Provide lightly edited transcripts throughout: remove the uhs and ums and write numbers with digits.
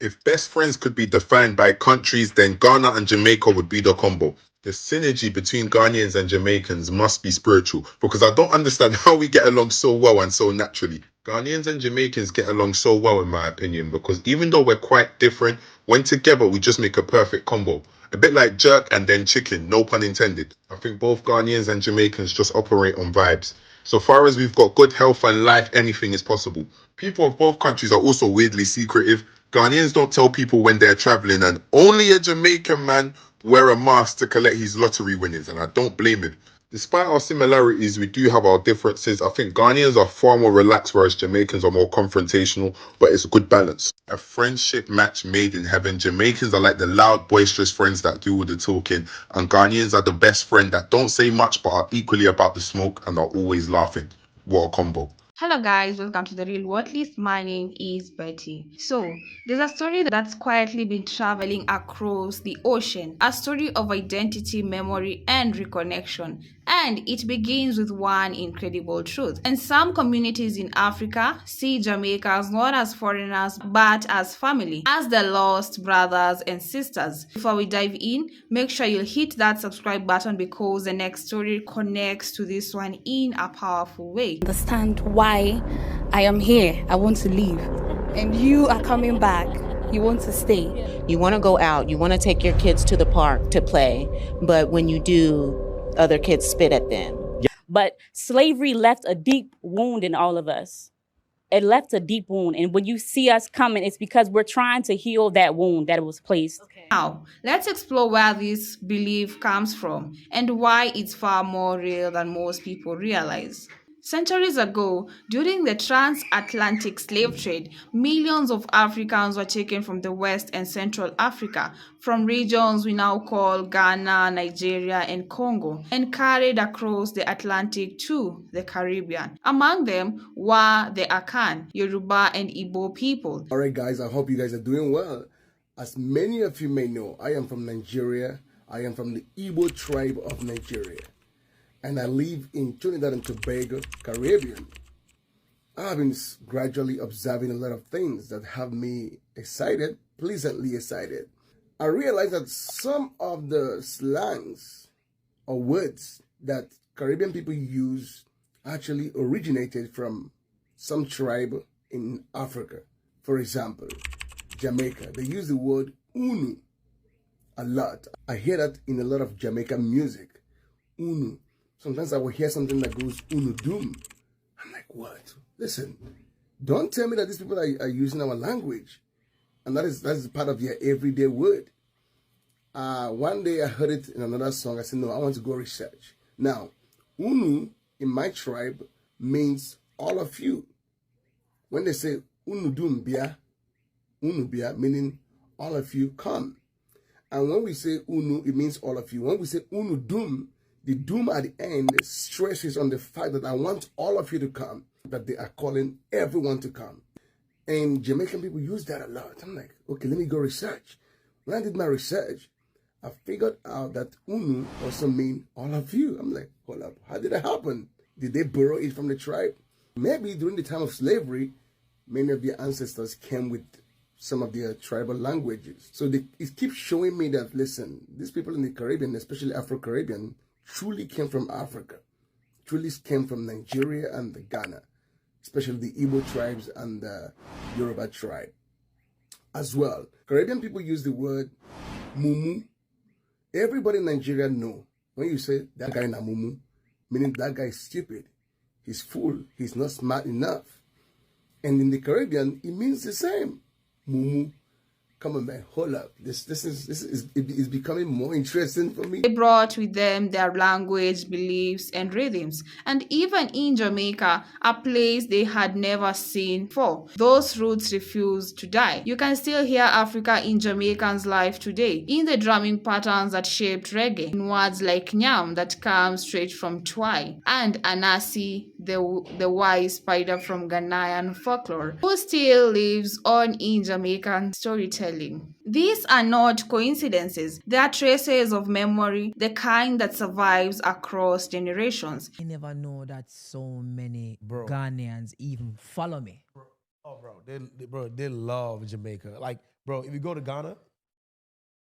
If best friends could be defined by countries, then Ghana and Jamaica would be the combo. The synergy between Ghanaians and Jamaicans must be spiritual because I don't understand how we get along so well and so naturally. Ghanaians and Jamaicans get along so well, in my opinion, because even though we're quite different, when together we just make a perfect combo. A bit like jerk and then chicken, no pun intended. I think both Ghanaians and Jamaicans just operate on vibes. So far as we've got good health and life, anything is possible. People of both countries are also weirdly secretive. Ghanaians don't tell people when they're traveling, and only a Jamaican man wear a mask to collect his lottery winnings, and I don't blame him. Despite our similarities, we do have our differences. I think Ghanaians are far more relaxed, whereas Jamaicans are more confrontational, but it's a good balance. A friendship match made in heaven. Jamaicans are like the loud, boisterous friends that do all the talking, and Ghanaians are the best friend that don't say much but are equally about the smoke and are always laughing. What a combo. Hello guys, welcome to the Real World List. My name is Betty. So, there's a story that's quietly been traveling across the ocean, a story of identity, memory, and reconnection. And it begins with one incredible truth. And some communities in Africa see Jamaicans not as foreigners but as family, as the lost brothers and sisters. Before we dive in, make sure you'll hit that subscribe button because the next story connects to this one in a powerful way. Understand why I am here. I want to leave. And you are coming back. You want to stay. You want to go out. You want to take your kids to the park to play. But when you do, other kids spit at them. But slavery left a deep wound in all of us. It left a deep wound. And when you see us coming, it's because we're trying to heal that wound that was placed. Okay. Now, let's explore where this belief comes from and why it's far more real than most people realize. Centuries ago, during the transatlantic slave trade, millions of Africans were taken from the West and Central Africa, from regions we now call Ghana, Nigeria, and Congo, and carried across the Atlantic to the Caribbean. Among them were the Akan, Yoruba, and Igbo people. All right, guys, I hope you guys are doing well. As many of you may know, I am from Nigeria. I am from the Igbo tribe of Nigeria. And I live in Trinidad and Tobago, Caribbean. I've been gradually observing a lot of things that have me excited, pleasantly excited. I realized that some of the slangs or words that Caribbean people use actually originated from some tribe in Africa. For example, Jamaica, they use the word unu a lot. I hear that in a lot of Jamaican music, unu. Sometimes I will hear something that goes unu doom. I'm like, what? Listen, don't tell me that these people are using our language. And that is part of their everyday word. One day I heard it in another song. I said, no, I want to go research. Now, unu in my tribe means all of you. When they say unu doom bia, unu bia, meaning all of you come. And when we say unu, it means all of you. When we say unu doom, the doom at the end stresses on the fact that I want all of you to come, that they are calling everyone to come. And Jamaican people use that a lot. I'm like, okay, let me go research. When I did my research, I figured out that unu also mean all of you. I'm like, hold up, how did that happen? Did they borrow it from the tribe? Maybe during the time of slavery, many of their ancestors came with some of their tribal languages. So it keeps showing me that, listen, these people in the Caribbean, especially Afro-Caribbean, truly came from Africa, truly came from Nigeria and Ghana, especially the Igbo tribes and the Yoruba tribe as well. Caribbean people use the word mumu. Everybody in Nigeria know when you say that guy na mumu, meaning that guy is stupid, he's fool, he's not smart enough. And in the Caribbean, it means the same. Mumu. Come on, man, hold up. This is becoming more interesting for me. They brought with them their language, beliefs, and rhythms. And even in Jamaica, a place they had never seen before, those roots refused to die. You can still hear Africa in Jamaicans' life today, in the drumming patterns that shaped reggae, in words like nyam that come straight from Twai, and Anasi, the wise spider from Ghanaian folklore, who still lives on in Jamaican storytelling. These are not coincidences. They are traces of memory, the kind that survives across generations. I never know that so many Ghanaians even follow me. Oh, bro, they love Jamaica. Like Bro, if you go to Ghana,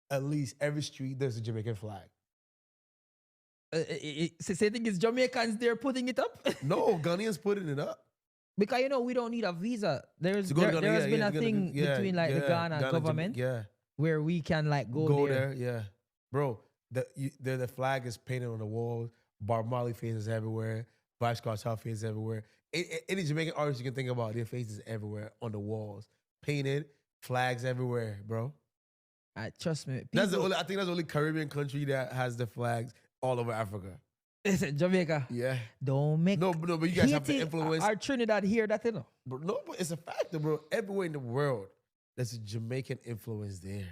at least every street there's a Jamaican flag. So you think it's Jamaicans there putting it up? No, Ghanaians putting it up. Because we don't need a visa. There has To go to Ghana, been yeah, a thing between like the Ghana government where we can like go there. Yeah. Bro, the flag is painted on the walls. Bob Marley faces everywhere. Vybz Kartel faces everywhere. Any Jamaican artist you can think about, their faces everywhere on the walls. Painted, flags everywhere, bro. Trust me. I think that's the only Caribbean country that has the flags all over Africa. Is it Jamaica? Yeah. Don't make No, but you guys have the influence. Our Trinidad here, that you know. But no, but it's a factor, bro. Everywhere in the world, there's a Jamaican influence there.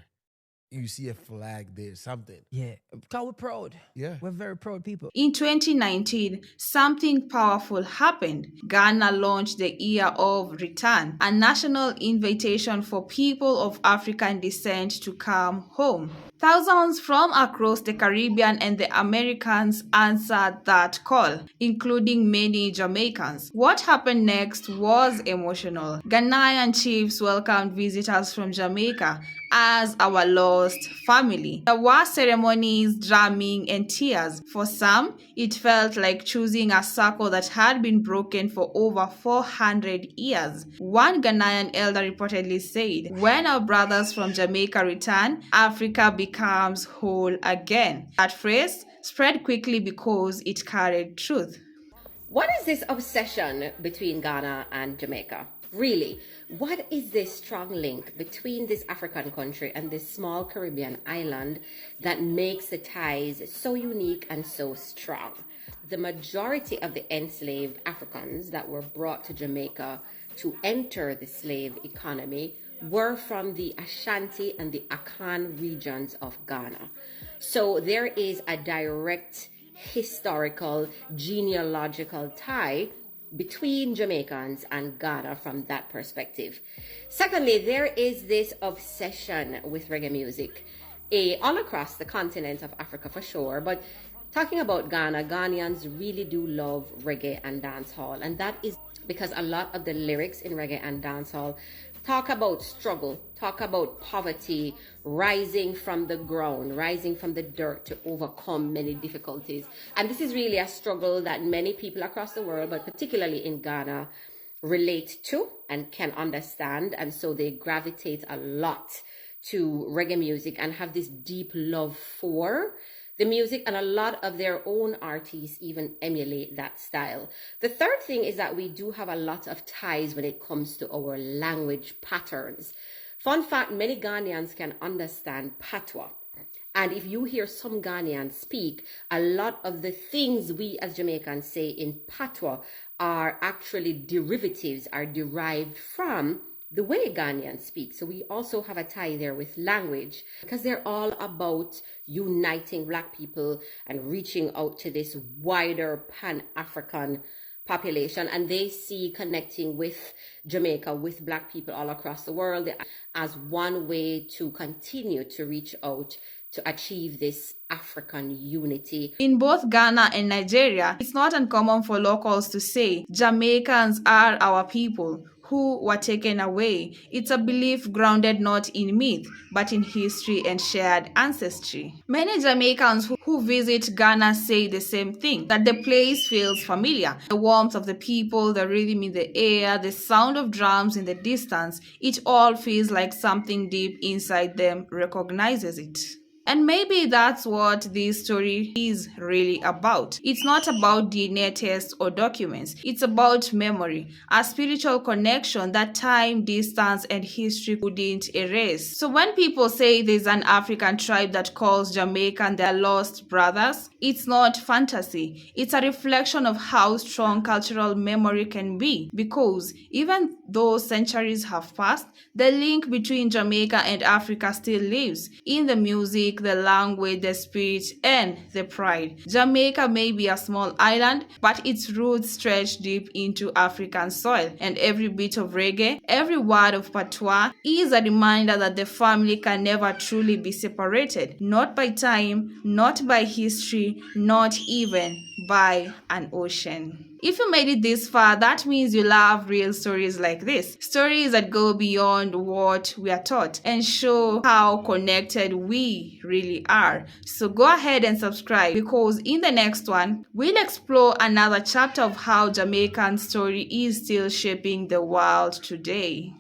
You see a flag there, something. Yeah, because we're proud. Yeah. We're very proud people. In 2019, something powerful happened. Ghana launched the Year of Return, a national invitation for people of African descent to come home. Thousands from across the Caribbean and the Americas answered that call, including many Jamaicans. What happened next was emotional. Ghanaian chiefs welcomed visitors from Jamaica as our lost family. There were ceremonies, drumming, and tears. For some, it felt like choosing a circle that had been broken for over 400 years. One Ghanaian elder reportedly said, "When our brothers from Jamaica return, Africa becomes whole again." That phrase spread quickly because it carried truth. What is this obsession between Ghana and Jamaica? Really, what is this strong link between this African country and this small Caribbean island that makes the ties so unique and so strong? The majority of the enslaved Africans that were brought to Jamaica to enter the slave economy were from the Ashanti and the Akan regions of Ghana. So there is a direct historical genealogical tie between Jamaicans and Ghana from that perspective. Secondly, there is this obsession with reggae music all across the continent of Africa for sure, but talking about Ghana, Ghanaians really do love reggae and dancehall, and that is because a lot of the lyrics in reggae and dancehall talk about struggle, talk about poverty, rising from the ground, rising from the dirt to overcome many difficulties. And this is really a struggle that many people across the world, but particularly in Ghana, relate to and can understand. And so they gravitate a lot to reggae music and have this deep love for the music, and a lot of their own artists even emulate that style. The third thing is that we do have a lot of ties when it comes to our language patterns. Fun fact, many Ghanaians can understand patois. And if you hear some Ghanaians speak, a lot of the things we as Jamaicans say in patois are actually derivatives, are derived from the way Ghanaians speak. So we also have a tie there with language, because they're all about uniting Black people and reaching out to this wider Pan-African population. And they see connecting with Jamaica, with Black people all across the world, as one way to continue to reach out to achieve this African unity. In both Ghana and Nigeria, it's not uncommon for locals to say, "Jamaicans are our people who were taken away." It's a belief grounded not in myth, but in history and shared ancestry. Many Jamaicans who visit Ghana say the same thing, that the place feels familiar. The warmth of the people, the rhythm in the air, the sound of drums in the distance, it all feels like something deep inside them recognizes it. And maybe that's what this story is really about. It's not about DNA tests or documents. It's about memory, a spiritual connection that time, distance, and history couldn't erase. So when people say there's an African tribe that calls Jamaican their lost brothers, it's not fantasy. It's a reflection of how strong cultural memory can be. Because even though centuries have passed, the link between Jamaica and Africa still lives in the music, the language, the spirit, and the pride. Jamaica may be a small island, but its roots stretch deep into African soil, and every bit of reggae, every word of patois is a reminder that the family can never truly be separated, not by time, not by history, not even by an ocean. If you made it this far, that means you love real stories like this. Stories that go beyond what we are taught and show how connected we really are. So go ahead and subscribe, because in the next one, we'll explore another chapter of how Jamaican story is still shaping the world today.